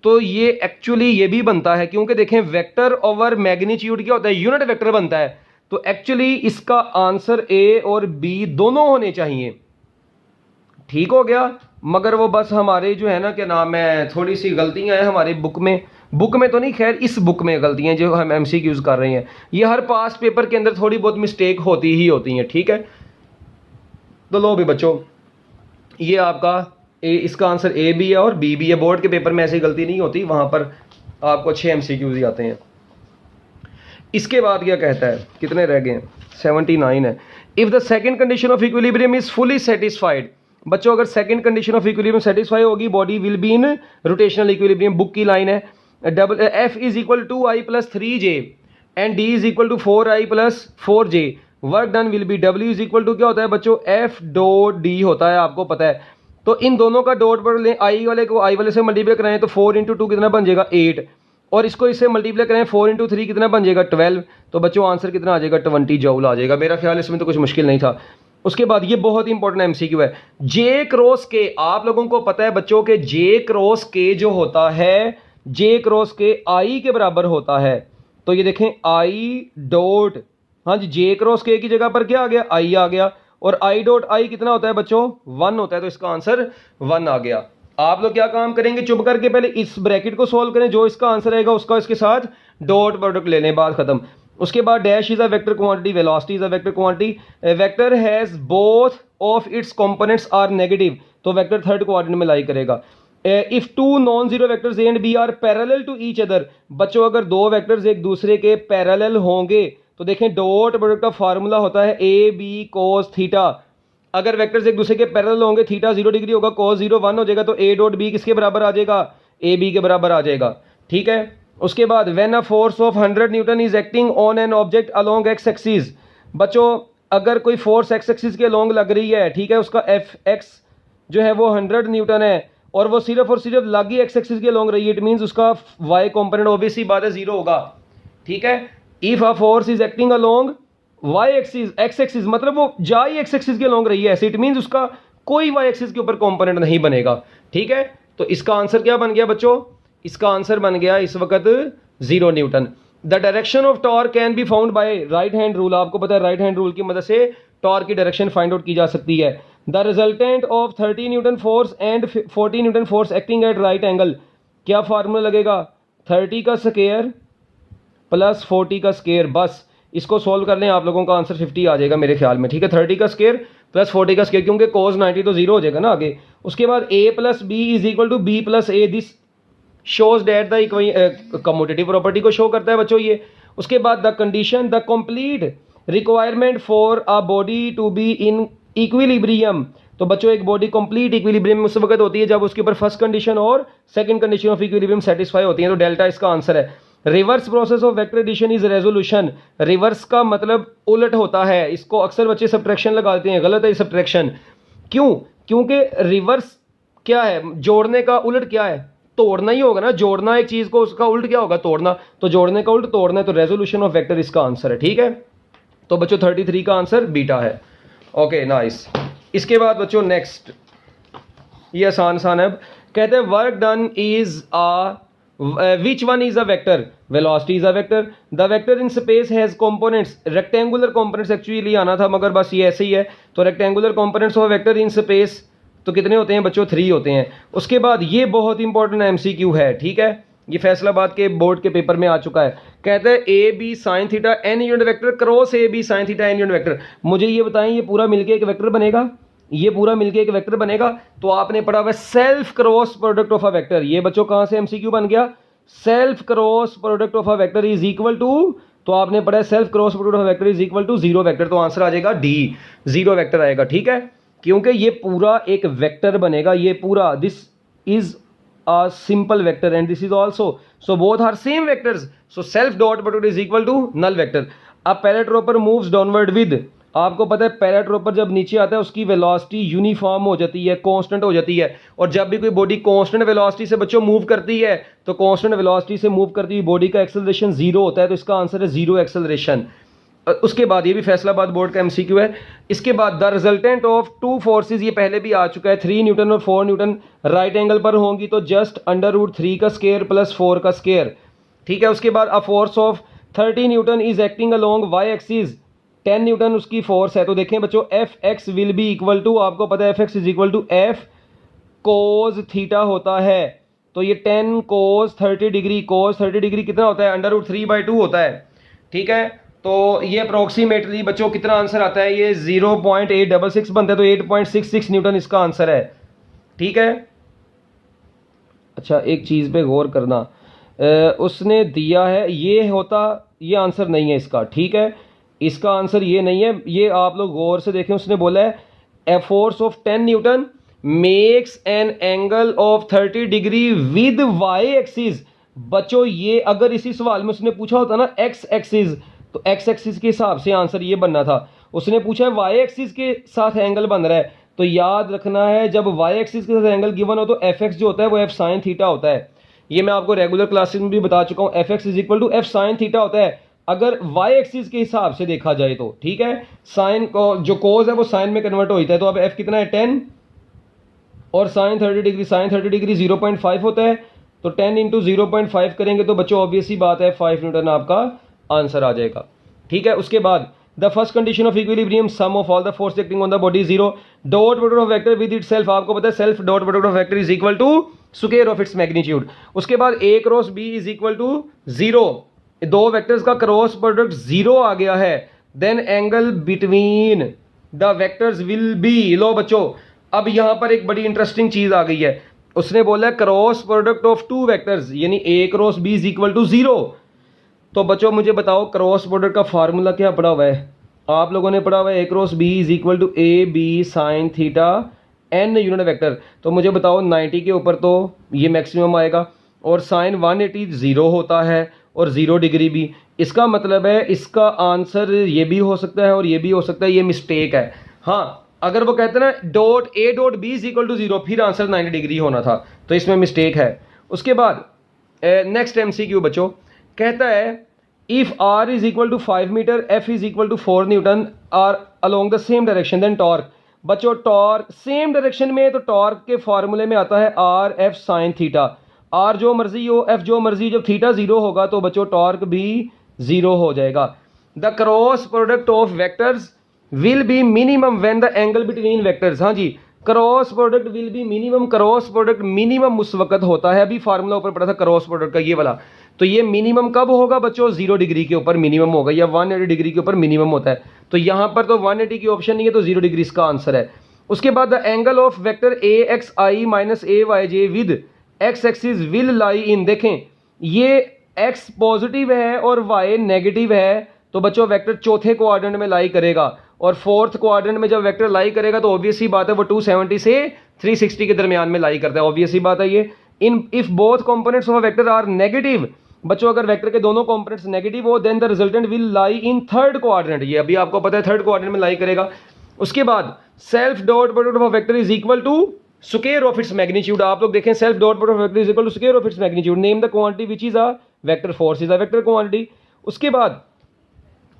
तो ये एक्चुअली ये भी बनता है, क्योंकि देखें वेक्टर ओवर मैग्नीट्यूड क्या होता है, यूनिट वेक्टर बनता है। तो एक्चुअली इसका आंसर ए और बी दोनों होने चाहिए। ठीक हो गया, मगर वो बस हमारे जो है ना क्या नाम है, थोड़ी सी गलतियां हैं हमारी बुक में तो नहीं, खैर इस बुक में गलतियां जो हम एमसीक्यूज कर रहे हैं, ये हर पास्ट पेपर के अंदर थोड़ी बहुत मिस्टेक होती ही होती हैं। ठीक है, तो लो भी बच्चों, ये आपका इसका आंसर ए भी है और बी भी है। बोर्ड के पेपर में ऐसी गलती नहीं होती, वहां पर आपको अच्छे एमसीक्यूज ही आते हैं। इसके बाद क्या कहता है, कितने रह गए, 79 है। If the second condition of equilibrium is fully satisfied, बच्चों अगर second condition of equilibrium satisfy होगी, body will be in rotational equilibrium. Book की लाइन है, double F is equal to I plus 3j and D is equal to 4i plus 4j। Work done will be, W is equal to क्या होता है बच्चों, F dot D होता है, आपको पता है। तो इन दोनों का डॉट पर लें, आई वाले को आई वाले से मल्टीप्लाई कराएं तो 4 इंटू 2 कितना बन जाएगा 8, और इसको इससे मल्टीप्लाई करें 4 इंटू 3 कितना बन जाएगा 12। तो बच्चों आंसर कितना आ जाएगा 20 जूल आ जाएगा। मेरा ख्याल इसमें तो कुछ मुश्किल नहीं था। उसके बाद ये बहुत ही इंपॉर्टेंट एमसीक्यू है, जे क्रॉस के। आप लोगों को पता है बच्चों के जे क्रॉस के जो होता है, जे क्रॉस के आई के बराबर होता है। तो ये देखें आई डॉट, हाँ जी, जे क्रॉस के की जगह पर क्या आ गया, आई आ गया, और आई डॉट आई कितना होता है बच्चों 1 होता है, तो इसका आंसर 1 आ गया। आप लोग क्या काम करेंगे, चुप करके पहले इस ब्रैकेट को सॉल्व करें, जो इसका आंसर आएगा उसका इसके साथ डॉट प्रोडक्ट ले लें, बात खत्म। उसके बाद dash is a vector quantity, velocity is a vector quantity, vector has both of its components are negative, तो वेक्टर थर्ड कोऑर्डिनेट में लाई करेगा। If two non zero vectors A and B are parallel to each other, बच्चों अगर दो vectors एक दूसरे के parallel होंगे तो देखें डॉट प्रोडक्ट का फार्मूला होता है ए बी कोस थीटा। अगर वेक्टर्स एक दूसरे के पैरेलल होंगे, थीटा 0 डिग्री होगा, कोस 0 1 हो जाएगा, तो ए डॉट बी किसके बराबर आ जाएगा, ए बी के बराबर आ जाएगा। ठीक है, उसके बाद when a force of 100 Newton is acting on an object along x axis, बच्चों अगर कोई फोर्स एक्स एक्सिस के अलोंग लग रही है, ठीक है, उसका एफ एक्स जो है वो 100 न्यूटन है, और वो सिर्फ और सिर्फ लगी एक्स एक्सिस के अलोंग रही है, इट मींस उसका वाई कंपोनेंट ऑब्वियसली बात है 0 होगा। ठीक है, if a force is acting along Y axis, X axis मतलब वो जा ही एक्स एक्सिस के अलोंग रही है ऐसे, इट मींस उसका कोई वाई एक्सिस के ऊपर कंपोनेंट नहीं बनेगा। ठीक है, तो इसका आंसर क्या बन गया बच्चों, इसका आंसर बन गया इस वक्त 0 Newton. The direction of torque can be found by right hand rule, आपको पता है राइट हैंड रूल की मदद से टॉर्क की डायरेक्शन फाइंड आउट की जा सकती है। The resultant of 30 Newton force and 40 Newton force acting at right angle, क्या फार्मूला लगेगा, 30 का स्क्वायर प्लस 40 का स्क्वायर। बस इसको सोल्व कर लें, आप लोगों का आंसर 50 आ जाएगा मेरे ख्याल में। ठीक है, 30 का स्क्वायर प्लस 40 का स्क्वायर, क्योंकि cos 90 तो 0 हो जाएगा ना आगे। उसके बाद a plus B is equal to B plus A, this shows that the commutative property को शो करता है बच्चों ये। उसके बाद the condition the complete requirement for a body to be in equilibrium, तो बच्चों एक बॉडी कंप्लीट इक्विलिब्रियम उस वक्त होती है जब उसके ऊपर फर्स्ट कंडीशन और second condition of equilibrium satisfy होती है, तो डेल्टा इसका आंसर है। Reverse process of vector addition is resolution, reverse का मतलब उलट होता है, इसको अक्सर बच्चे सब्ट्रैक्शन लगाते हैं, गलत है सब्ट्रैक्शन। क्यों, क्योंकि रिवर्स क्या है, जोड़ने का उलट क्या है, तोड़ना ही होगा ना, जोड़ना एक चीज को, उसका उल्ट क्या होगा, तोड़ना, तो जोड़ने का उल्ट तोड़ना है, तो रेजोल्यूशन ऑफ वेक्टर इसका आंसर है। ठीक है, तो बच्चों 33 का आंसर बीटा है। Okay nice. इसके बाद बच्चों नेक्स्ट, ये आसान आसान है, कहते हैं work done is a which one is a vector, velocity is a vector, the vector in space has components, rectangular components actually आना था, मगर बस ये ऐसे ही है। तो rectangular components of a vector in space तो कितने होते हैं बच्चों, 3 होते हैं। उसके बाद ये बहुत इंपॉर्टेंट एमसीक्यू है, ठीक है, ये फैसलाबाद के बोर्ड के पेपर में आ चुका है। कहते हैं A B sine theta N unit vector cross A B sine theta N unit vector. मुझे ये बताएं, ये पूरा मिलके एक वेक्टर बनेगा, ये पूरा मिलके एक वेक्टर बनेगा। तो आपने पढ़ा हुआ self cross product of a vector, ये बच्चों कहां से एमसीक्यू बन गया, self cross product of a vector is equal to, तो आपने पढ़ा है self cross product of vector is equal to zero vector, तो आंसर आ जाएगा डी, जीरो वेक्टर आएगा। ठीक है, क्योंकि ये पूरा एक वेक्टर बनेगा, ये पूरा, this is a simple vector and this is also, so both are same vectors, so self dot product is equal to null vector. अब पैराट्रोपर मूव्स डाउनवर्ड विद, आपको पता है पैराट्रोपर जब नीचे आता है उसकी वेलोसिटी यूनिफॉर्म हो जाती है, कांस्टेंट हो जाती है, और जब भी कोई बॉडी कांस्टेंट वेलोसिटी से बच्चों मूव करती है तो कांस्टेंट वेलोसिटी से मूव करती हुई बॉडी का एक्सेलरेशन जीरो होता है, तो इसका आंसर है जीरो एक्सेलरेशन। उसके बाद ये भी फैसलाबाद बोर्ड का एमसीक्यू है। इसके बाद the resultant of two forces, ये पहले भी आ चुका है, 3 न्यूटन और 4 न्यूटन राइट एंगल पर होंगी तो जस्ट अंडर रूट 3 का स्क्वायर प्लस 4 का स्क्वायर। ठीक है, उसके बाद a force of 30 newton is acting along Y axis, 10 newton उसकी फोर्स है, तो देखें बच्चों F X will be equal to, आपको पता है F X is equal to F cos theta होता है, तो ये 10 कोज 30 डिग्री, कोज 30 डिग्री कितना होता है, अंडर रूट 3/2 होता है। ठीक है, तो ये अप्रोक्सीमेटली बच्चों कितना आंसर आता है, ये 0.866 बनता है, तो 8.66 न्यूटन इसका आंसर है। ठीक है, अच्छा एक चीज़ पे गौर करना, उसने दिया है ये होता, ये आंसर नहीं है इसका। ठीक है, इसका आंसर ये नहीं है, ये आप लोग गौर से देखें, उसने बोला है a force of 10 newton makes an angle of 30 degree with Y axis. बच्चों ये अगर इसी सवाल में उसने पूछा होता ना एक्स एक्सिस, तो एक्स एक्सिस के हिसाब से आंसर ये बनना था। उसने पूछा है वाई एक्सिस के साथ एंगल बन रहा है, तो याद रखना है जब वाई एक्सिस के साथ एंगल गिवन हो तो एफ एक्स जो होता है वो एफ साइन थीटा होता है। ये मैं आपको रेगुलर क्लासेस में भी बता चुका हूँ, F X is equal to F sine theta होता है अगर वाई एक्सिस के हिसाब से देखा जाए तो। ठीक है, साइन को जो कोज है वो साइन में कन्वर्ट हो जाता है, तो अब एफ कितना है 10 और साइन 30 डिग्री, साइन 30 डिग्री 0.5 होता है, तो 10 इंटू 0.5 करेंगे तो बच्चों ऑब्वियस ही बात है 5 न्यूटन आपका आंसर आ जाएगा। ठीक है, उसके बाद the first condition of equilibrium sum of all the force acting on the body zero, dot product of vector with itself, आपको पता है self dot product of vector is equal to square of its magnitude. उसके बाद A cross B is equal to zero, दो vectors का cross product zero आ गया है, then angle between the vectors will be, लो बच्चों अब यहां पर एक बड़ी इंटरेस्टिंग चीज आ गई है, उसने बोला cross product of two vectors यानी A cross B is equal to zero. तो बच्चों मुझे बताओ क्रॉस प्रोडक्ट का फार्मूला क्या पढ़ा हुआ है, आप लोगों ने पढ़ा हुआ है A cross B is equal to A B sine theta N unit vector, तो मुझे बताओ 90 के ऊपर तो ये मैक्सिमम आएगा और साइन 180 जीरो होता है और 0 डिग्री भी, इसका मतलब है इसका आंसर ये भी हो सकता है और ये भी हो सकता है, ये मिस्टेक है। हाँ, अगर वो कहते हैं ना dot A dot B is equal to zero, फिर आंसर 90 डिग्री होना था, तो इसमें मिस्टेक है। उसके बाद नेक्स्ट एमसीक्यू बच्चों कहता है if R is equal to 5 meter F is equal to 4 newton R along the same direction then torque. बच्चों टॉर्क सेम डायरेक्शन में, तो टॉर्क के फॉर्मूले में आता है R F sine theta, R जो मर्जी हो एफ जो मर्जी, जब थीटा जीरो होगा तो बच्चों टॉर्क भी जीरो हो जाएगा। The cross product of vectors will be minimum when the angle between vectors, हाँ जी cross product will be minimum, cross product minimum उस वक्त होता है, अभी फार्मूला ऊपर पड़ा था क्रॉस प्रोडक्ट का ये वाला, तो ये मिनिमम कब होगा बच्चों 0 डिग्री के ऊपर मिनिमम होगा या 180 डिग्री के ऊपर मिनिमम होता है, तो यहां पर तो 180 की ऑप्शन नहीं है, तो 0 डिग्री इसका आंसर है। उसके बाद the angle of vector A X I minus A Y J with X axis will lie in, देखें ये एक्स पॉजिटिव है और वाई नेगेटिव है, तो बच्चों वेक्टर चौथे क्वाड्रेंट में लाई करेगा और फोर्थ क्वाड्रेंट में जब वेक्टर लाई करेगा तो ऑब्वियस ही बात है वो 270 से 360 के दरमियान में लाई करता है, ऑब्वियस ही बात है ये। In if both components of a vector are negative, बच्चों अगर वेक्टर के दोनों कंपोनेंट्स नेगेटिव हो then the resultant will lie in third quadrant, ये अभी आपको पता है थर्ड क्वाड्रेंट में लाई करेगा। उसके बाद self dot product of vector is equal to square of its magnitude, आप लोग देखें self dot product of vector is equal to square of its magnitude, name the quantity which is a vector force is a vector quantity. उसके बाद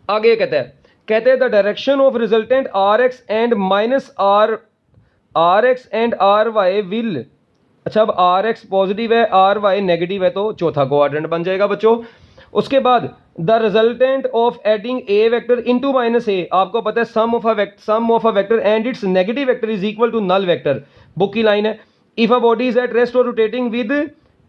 आगे कहते हैं the direction of resultant R X and minus R X and R Y will, अच्छा अब R X positive है R Y negative है तो चौथा क्वाड्रेंट बन जाएगा बच्चों। उसके बाद the resultant of adding A vector into minus A, आपको पता है sum of a vector and its negative vector is equal to null vector, book की लाइन है। If a body is at rest और रोटेटिंग विद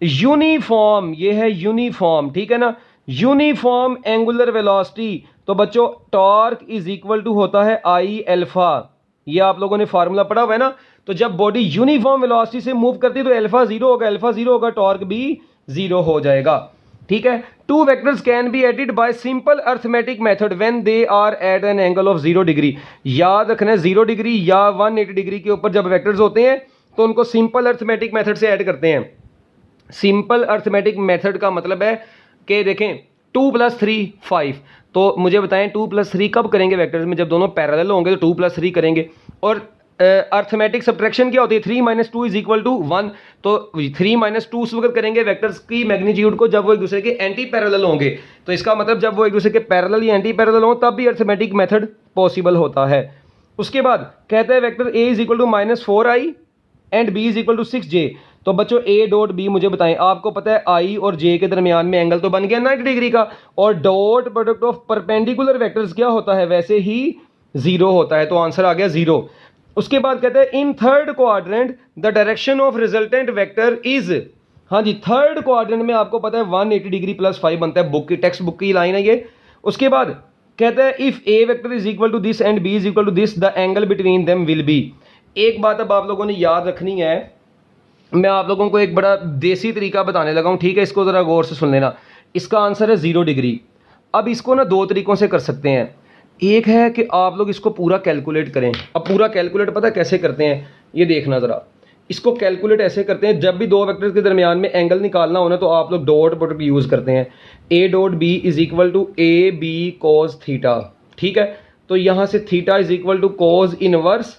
यूनिफॉर्म, ये है uniform, ठीक है ना, यूनिफॉर्म एंगुलर वेलोसिटी, तो बच्चों टॉर्क इज इक्वल टू होता है आई एल्फा, ये आप लोगों ने फार्मूला पढ़ा हुआ है ना, तो जब बॉडी यूनिफॉर्म वेलोसिटी से मूव करती है तो अल्फा जीरो होगा टॉर्क भी 0 हो जाएगा। ठीक है, two vectors can be added by simple arithmetic method when they are at an angle of 0 degree. याद रखना है 0 डिग्री या 180 डिग्री के ऊपर जब वेक्टर्स होते हैं तो उनको सिंपल अर्थमेटिक मेथड से ऐड करते हैं। सिंपल अर्थमेटिक मेथड का मतलब है कि देखें 2 + 3 5, तो मुझे बताएं 2 + 3 कब करेंगे वेक्टर्स में? जब दोनों पैरेलल होंगे तो 2 + 3 करेंगे। और अर्थमेटिक सब्ट्रैक्शन क्या होती है? 3 - 2 = 1, तो 3 - 2 उस वक्त करेंगे वेक्टर्स की मैग्नीट्यूड को जब वो एक दूसरे के एंटी पैरेलल होंगे। तो इसका मतलब जब वो एक दूसरे के पैरेलल या एंटी पैरेलल हो तब भी अर्थमेटिक मेथड पॉसिबल होता है। उसके बाद कहते हैं vector a = -4i and b = 6j। तो बच्चों a डॉट b मुझे बताएं, आपको पता है i और j के दरमियान में एंगल तो बन गया 90 डिग्री का, और dot product of perpendicular vectors क्या होता है? वैसे ही 0 होता है, तो आंसर आ गया 0। उसके बाद कहते हैं इन third quadrant the direction of resultant vector is, हाँ जी, थर्ड क्वाड्रेंट में आपको पता है 180 डिग्री + 5 बनता है, बुक की टेक्स्ट बुक की लाइन है ये। उसके बाद कहता है if a vector is equal to this and b is equal to this the angle between them will be. एक बात अब आप लोगों ने याद रखनी है, मैं आप लोगों को एक बड़ा देसी तरीका बताने लगा हूं, ठीक है, इसको जरा गौर से सुन लेना। इसका आंसर है 0 डिग्री। अब इसको ना 2 तरीकों से कर सकते हैं। एक है कि आप लोग इसको पूरा कैलकुलेट करें। अब पूरा कैलकुलेट पता कैसे करते हैं, ये देखना ज़रा। इसको कैलकुलेट ऐसे करते हैं, जब भी दो वेक्टर्स के दरमियान में एंगल निकालना होना तो आप लोग डॉट प्रोडक्ट यूज़ करते हैं। a dot B is equal to A B cos theta, ठीक है। तो यहाँ से theta is equal to cos inverse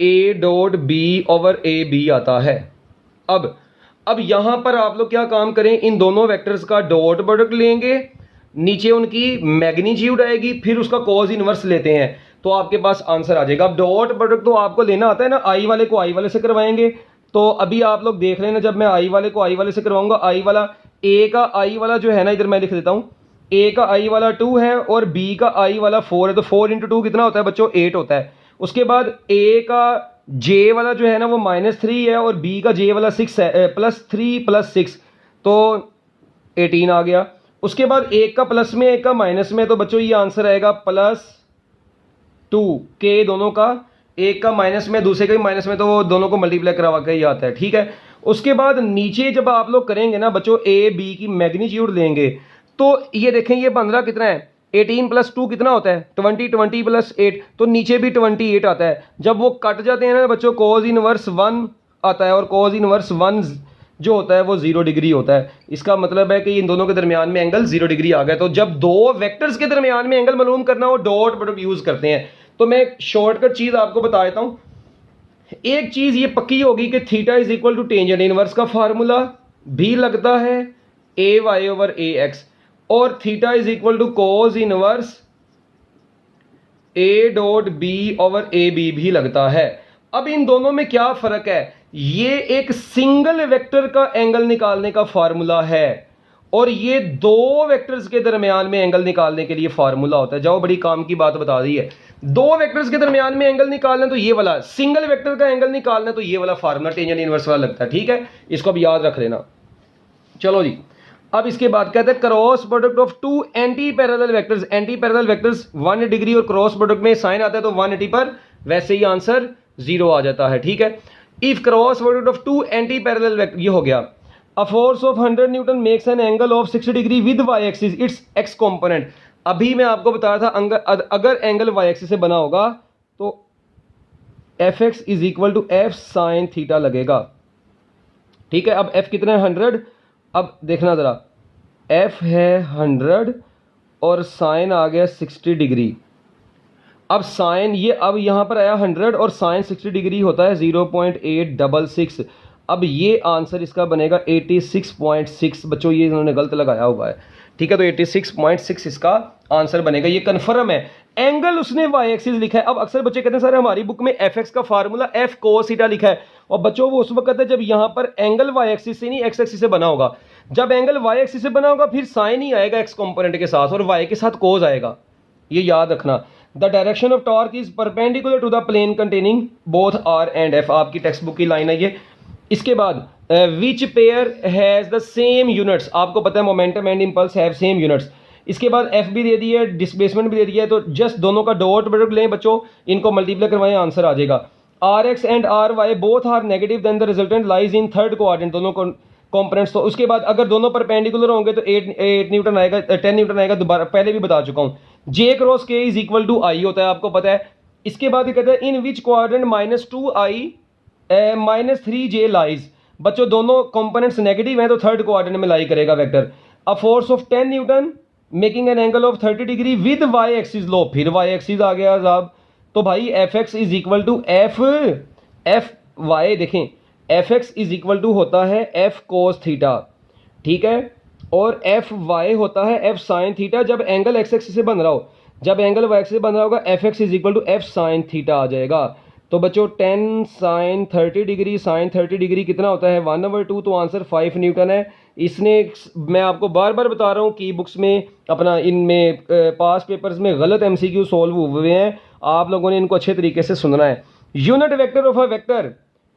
a dot B over A B आता है। अब यहाँ पर आप लोग क्या काम करें, इन दोनों वेक्टर्स का डॉट प्रोडक्ट लेंगे, नीचे उनकी मैग्नीट्यूड आएगी, फिर उसका कॉज इनवर्स लेते हैं तो आपके पास आंसर आ जाएगा। अब डॉट प्रोडक्ट तो आपको लेना आता है ना, आई वाले को आई वाले से करवाएंगे। तो अभी आप लोग देख लेना, जब मैं आई वाले को आई वाले से करवाऊंगा, आई वाला ए का आई वाला जो है ना, इधर मैं लिख देता हूँ, ए का आई वाला 2 है और बी का आई वाला 4 है, तो 4 × 2 कितना होता है बच्चों? 8 होता है। उसके बाद ए का जे वाला जो है ना वो -3 है और बी का जे वाला 6 है, +3 + 6 तो 18 आ गया। उसके बाद एक का प्लस में एक का माइनस में, तो बच्चों ये आंसर आएगा +2 के दोनों का, एक का माइनस में दूसरे का भी माइनस में, तो वो दोनों को मल्टीप्लाई करवा के ही आता है, ठीक है। उसके बाद नीचे जब आप लोग करेंगे ना बच्चों, ए बी की मैग्नीट्यूड लेंगे तो ये देखें ये 15 कितना है, 18 + 2 कितना होता है? 20, 20 + 8, तो नीचे भी 28 आता है। जब वो कट जाते हैं ना बच्चों, कॉज इनवर्स 1 आता है और कॉज इनवर्स 1 जो होता है वो 0 डिग्री होता है। इसका मतलब है कि इन दोनों के दरमियान में एंगल 0 डिग्री आ गया। तो जब दो वेक्टर्स के दरमियान में एंगल मालूम करना हो डॉट प्रोडक्ट यूज करते हैं। तो मैं एक शॉर्टकट चीज आपको बता देता हूं। एक चीज ये पक्की होगी कि theta is equal to tangent inverse का फार्मूला भी लगता है AY/AX, और theta is equal to cos inverse A dot B over AB भी लगता है। अब इन दोनों में क्या फर्क है? ये एक सिंगल वेक्टर का एंगल निकालने का फार्मूला है और ये दो वेक्टर्स के दरमियान में एंगल निकालने के लिए फार्मूला होता है। जाओ, बड़ी काम की बात बता दी है। दो वेक्टर्स के दरमियान में एंगल निकालना तो ये वाला, सिंगल वेक्टर का एंगल निकालना तो ये वाला फार्मूला टेंजेंट इनवर्स वाला लगता है, ठीक है। इसको अब याद रख लेना। चलो जी, अब इसके बाद कहते हैं cross product of two anti parallel vectors. Anti parallel vectors 1 degree और क्रॉस प्रोडक्ट में साइन आता है तो 180 पर, वैसे ही आंसर 0 आ जाता है, ठीक है। If cross product of two anti parallel vector, ये हो गया। A force of 100 newton makes an angle of 60 degree with Y axis its X component. अभी मैं आपको बताया था अगर एंगल वाई एक्सिस से बना होगा तो fx is equal to f sine theta लगेगा, ठीक है। अब f कितना है? 100। अब देखना जरा, f है 100 और साइन आ गया 60 डिग्री। अब साइन ये अब यहाँ पर आया 100 और साइन 60 डिग्री होता है 0.866। अब ये आंसर इसका बनेगा 86.6। बच्चों ये इन्होंने गलत लगाया हुआ है, ठीक है। तो 86.6 इसका आंसर बनेगा, ये कन्फर्म है। एंगल उसने वाई एक्सिस लिखा है। अब अक्सर बच्चे कहते हैं सर हमारी बुक में fx का फार्मूला f cos थीटा लिखा है, और बच्चों वो उस वक्त है जब यहाँ पर एंगल वाई एक्सिस से नहीं x एक्सिस से बना होगा। जब एंगल वाई एक्सिस से बना होगा फिर साइन ही आएगा x कंपोनेंट के साथ और y के साथ cos आएगा, ये याद रखना। The direction of torque is perpendicular to the plane containing both r and f, आपकी टेक्स्ट बुक की लाइन है ये। इसके बाद which pair has the same units, आपको पता है momentum and impulse have same units. इसके बाद f भी दे दी है, डिस्प्लेसमेंट भी दे दिया है, तो जस्ट दोनों का डॉट प्रोडक्ट लें बच्चों, इनको मल्टीप्लाई करवाएं, आंसर आ जाएगा। rx and ry both are negative then the resultant lies in third quadrant, दोनों कंपोनेंट्स। तो उसके बाद अगर दोनों परपेंडिकुलर होंगे तो 8 न्यूटन आएगा, 10 न्यूटन आएगा। दोबारा पहले भी बता चुका हूँ, जे क्रॉस के इज इक्वल टू आई होता है, आपको पता है। इसके बाद ये कहता है इन विच क्वाड्रेंट -2i -3j लाइज। बच्चों दोनों कंपोनेंट्स नेगेटिव हैं तो थर्ड क्वाड्रेंट में लाई करेगा vector. A force of 10 newton making an angle of 30 degree with Y axis. लो फिर वाई एक्सिस आ गया साहब। तो भाई F X is equal to F Y, देखें F X is equal to होता है एफ कोस थीटा, ठीक है, और एफ वाई होता है एफ साइन थीटा जब एंगल एक्स एक्सिस से बन रहा हो। जब एंगल वाई एक्सिस से बन रहा होगा F X is equal to F sine theta आ जाएगा। तो बच्चों 10 साइन 30 डिग्री, साइन 30 डिग्री कितना होता है 1/2, तो आंसर 5 न्यूटन है। इसने मैं आपको बार बार बता रहा हूँ कि बुक्स में अपना इनमें पास पेपर्स में गलत एमसीक्यू सॉल्व हुए हैं, आप लोगों ने इनको अच्छे तरीके से सुनना है। Unit vector of a vector,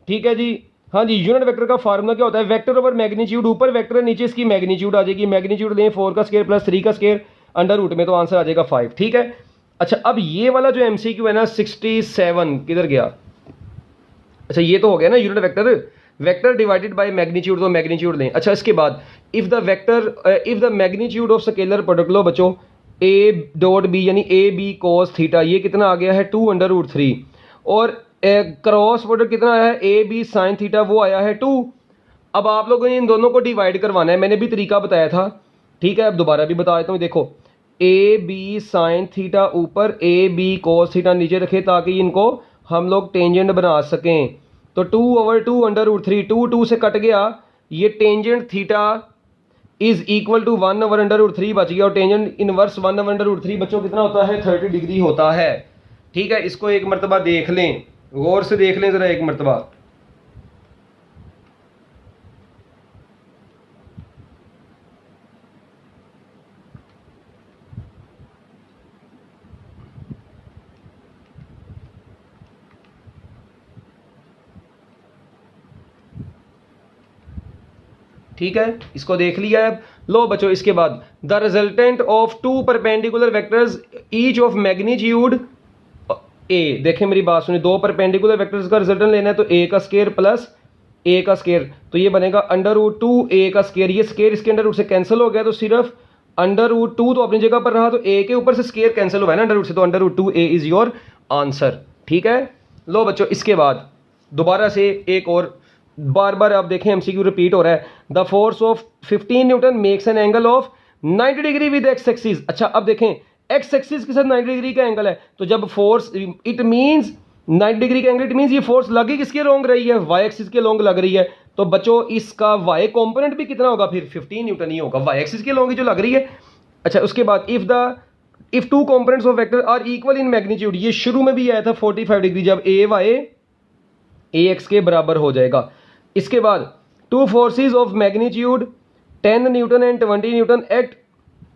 ठीक है जी, हाँ जी, यूनिट वेक्टर का फार्मूला क्या होता है, वेक्टर ओवर मैग्नीट्यूड, ऊपर वेक्टर है नीचे इसकी मैग्नीट्यूड आ जाएगी। मैग्नीट्यूड लें 4 का स्क्वायर प्लस 3 का स्क्वायर अंडर रूट में, तो आंसर आ जाएगा 5, ठीक है। अच्छा अब ये वाला जो एमसीक्यू है ना 67 किधर गया, अच्छा ये तो हो गया ना unit vector, vector divided by magnitude, तो मैग्नीट्यूड लें। अच्छा इसके बाद if the magnitude of scalar product, लो बच्चों ए डॉट बी यानी ए बी कोस थीटा, ये कितना आ गया है 2/√3, और क्रॉस प्रोडक्ट कितना आया है ए बी साइन थीटा, वो आया है 2। अब आप लोगों ने इन दोनों को डिवाइड करवाना है, मैंने भी तरीका बताया था, ठीक है, अब दोबारा भी बता देता हूँ। देखो ए बी साइन थीटा ऊपर, ए बी कोस थीटा नीचे रखे ताकि इनको हम लोग टेंजेंट बना सकें। तो 2/2 2 2 से कट गया, ये tangent theta is equal to 1/√3 बच गया, और टेंजेंट इनवर्स 1/√3 बच्चों कितना होता है 30 डिग्री होता है, ठीक है। इसको एक मरतबा देख लें, गौर से देख लें जरा एक मरतबा। ठीक है, इसको देख लिया है। लो बच्चों इसके बाद the resultant of 2 perpendicular vectors each of magnitude ए, देखें मेरी बात सुनिए, 2 परपेंडिकुलर वेक्टर्स का रिजल्टेंट लेना है तो ए का स्क्वायर प्लस ए का स्क्वायर, तो ये बनेगा √2 ए का स्क्वायर, ये स्क्वायर इसके अंडर रूट से कैंसिल हो गया, तो सिर्फ √2 तो अपनी जगह पर रहा, तो ए के ऊपर से स्क्वायर कैंसिल हुआ है ना अंडर रूट से, तो √2 ए इज योर आंसर, ठीक है। लो बच्चों इसके बाद दोबारा से एक और, बार बार आप देखें एमसीक्यू रिपीट हो रहा है। The force of 15 Newton makes an angle of 90 degree with X axis. अच्छा अब देखें एक्स एक्सिस के साथ 90 डिग्री का एंगल है, तो जब फोर्स इट मींस 90 डिग्री का एंगल, इट मींस ये फोर्स लगी किसके लॉन्ग रही है, वाई एक्सिस के लॉन्ग लग रही है। तो बच्चों इसका वाई कंपोनेंट भी कितना होगा फिर 15 न्यूटन ही होगा, वाई एक्सिस के लॉन्ग ही जो लग रही है। अच्छा उसके बाद if 2 components of vector are equal in magnitude, ये शुरू में भी आया था 45 डिग्री, जब ए वाई ए एक्स के बराबर हो जाएगा। इसके बाद 2 forces of magnitude 10 newton and 20 newton act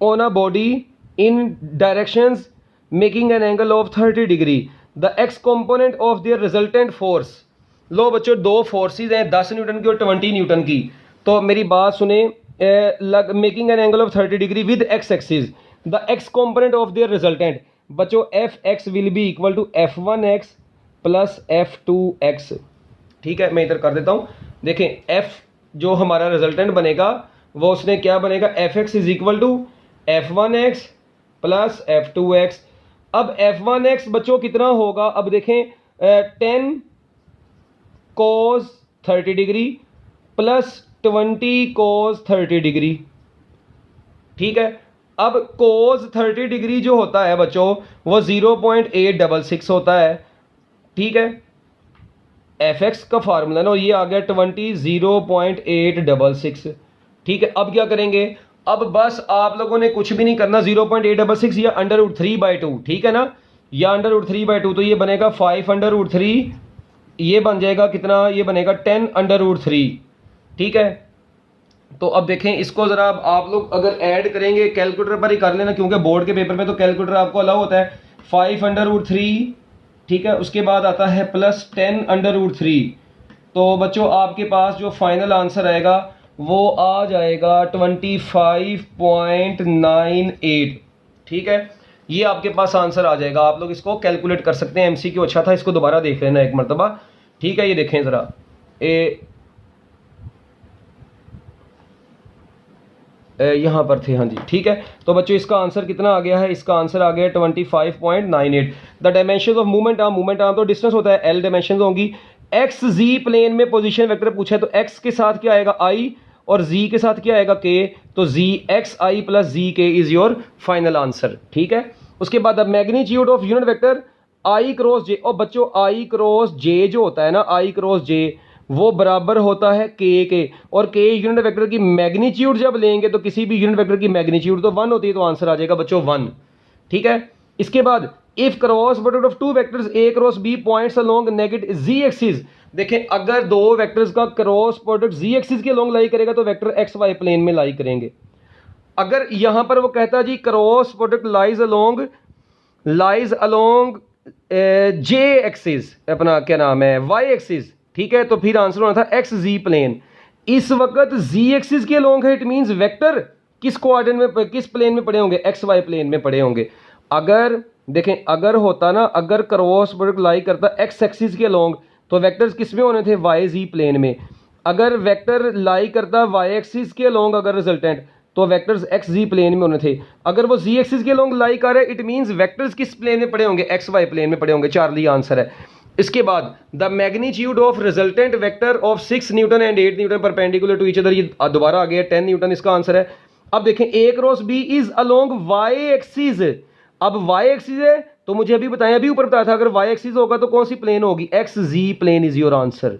on a body in directions making an angle of 30 degree, the X component of their resultant force. लो बच्चों 2 फोर्सेस हैं 10 न्यूटन की और 20 न्यूटन की, तो मेरी बात सुने, making an angle of 30 degree with X axis, the X component of their resultant, बच्चों F X will be equal to f1x plus f2x, ठीक है। मैं इधर कर देता हूँ, देखें f जो हमारा रिजल्टेंट बनेगा वो उसने क्या बनेगा, F X is equal to f1x plus f2x। अब f1x बच्चों कितना होगा, अब देखें 10 cos 30 degree plus 20 cos 30 degree, ठीक है। अब cos 30 डिग्री जो होता है बच्चों वो 0.866 होता है, ठीक है। एफ एक्स का फार्मूला ना ये आ गया 20 0.866, ठीक है। अब क्या करेंगे, अब बस आप लोगों ने कुछ भी नहीं करना, 0.866 या √3/2, ठीक है ना, या √3/2, तो ये बनेगा 5/3, ये बन जाएगा कितना, ये बनेगा 10/3, ठीक है। तो अब देखें इसको ज़रा आप लोग अगर ऐड करेंगे कैलकुलेटर पर ही कर लेना, क्योंकि बोर्ड के पेपर में तो कैलकुलेटर आपको अलाउ होता है। 5/3, ठीक है, उसके बाद आता है प्लस 10/3, तो बच्चों आपके पास जो फाइनल आंसर आएगा वो आ जाएगा 25.98, ठीक है। ये आपके पास आंसर आ जाएगा, आप लोग इसको कैलकुलेट कर सकते हैं। एमसीक्यू अच्छा था, इसको दोबारा देख लेना एक मरतबा, ठीक है। ये देखें ज़रा यहाँ पर थे, हाँ जी ठीक है। तो बच्चों इसका आंसर कितना आ गया है, इसका आंसर आ गया 25.98। The dimension of movement arm तो डिस्टेंस होता है, एल डायमेंशन होंगी। एक्स जी प्लेन में पोजीशन वेक्टर पूछा है तो एक्स के साथ क्या आएगा आई और जी के साथ क्या आएगा के, तो जी एक्स आई प्लस जी के इज योर फाइनल आंसर, ठीक है। उसके बाद अब magnitude of unit vector I cross J, और बच्चों आई क्रॉस जे जो होता है ना, आई क्रॉस जे वो बराबर होता है के, और के यूनिट वेक्टर की मैग्नीट्यूड जब लेंगे तो किसी भी यूनिट वेक्टर की मैग्नीट्यूड तो 1 होती है, तो आंसर आ जाएगा बच्चों 1, ठीक है। इसके बाद if cross product of two vectors A cross B points along negative Z axis, देखें अगर दो वेक्टर्स का क्रॉस प्रोडक्ट जी एक्सिस के अलोंग लाई करेगा तो वेक्टर एक्स वाई प्लेन में लाई करेंगे। अगर यहां पर वो कहता है जी क्रॉस प्रोडक्ट लाइज अलोंग जे एक्सिस, अपना क्या नाम है वाई एक्सिस, ठीक है, तो फिर आंसर होना था एक्स जी प्लेन। इस वक्त जी एक्सिस के अलोंग है, इट मींस वेक्टर किस कोऑर्डिनेट में, किस प्लेन में पड़े होंगे, एक्स वाई प्लेन में पड़े होंगे। अगर देखें अगर होता ना, अगर क्रॉस प्रोडक्ट लाई करता एक्स एक्सिस के अलोंग तो वेक्टर्स किस में होने थे, वाई जी प्लेन में। अगर वेक्टर लाई करता वाई एक्सिस के अलोंग अगर रिजल्टेंट तो वेक्टर्स एक्स जी प्लेन में होने थे। अगर वो जी एक्सिस के अलोंग लाई कर रहे इट मींस वेक्टर्स किस प्लेन में पड़े होंगे, एक्स वाई प्लेन में पड़े होंगे। चार्ली आंसर है। इसके बाद the magnitude of resultant vector of 6 newton and 8 newton perpendicular to each other, ये दोबारा आ गया 10 न्यूटन इसका आंसर है। अब देखें A cross B is along Y axis, अब वाई एक्सिस है तो मुझे अभी बताया, अभी ऊपर बताया था अगर वाई एक्सिस होगा तो कौन सी प्लेन होगी, X Z plane is your answer,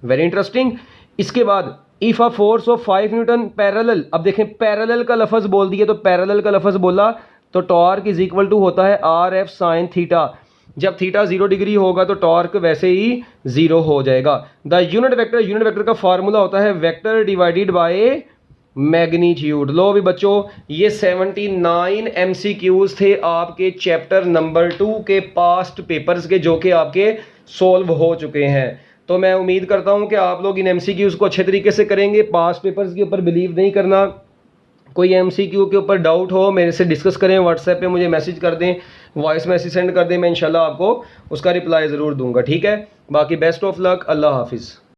very interesting. इसके बाद if a force of 5 newton parallel, अब देखें पैरेलल का लफज बोल दिया, तो पैरेलल का लफज बोला तो टॉर्क इज इक्वल टू होता है आर एफ साइन थीटा। जब थीटा 0 डिग्री होगा तो टॉर्क वैसे ही 0 हो जाएगा। द यूनिट वेक्टर का फार्मूला होता है वेक्टर डिवाइडेड बाय मैग्नीट्यूड। लो भी बच्चों ये 79 MCQs थे आपके चैप्टर नंबर 2 के पास्ट पेपर्स के, जो कि आपके सॉल्व हो चुके हैं। तो मैं उम्मीद करता हूं कि आप लोग इन MCQs को अच्छे तरीके से करेंगे। पास्ट पेपर्स के ऊपर बिलीव नहीं करना, कोई MCQ के ऊपर डाउट हो मेरे से डिस्कस करें, व्हाट्सएप पे मुझे मैसेज कर दें, वॉइस मैसेज सेंड कर दें, मैं इंशाल्लाह आपको उसका रिप्लाई ज़रूर दूंगा, ठीक है। बाकी बेस्ट ऑफ लक, अल्लाह हाफिज़।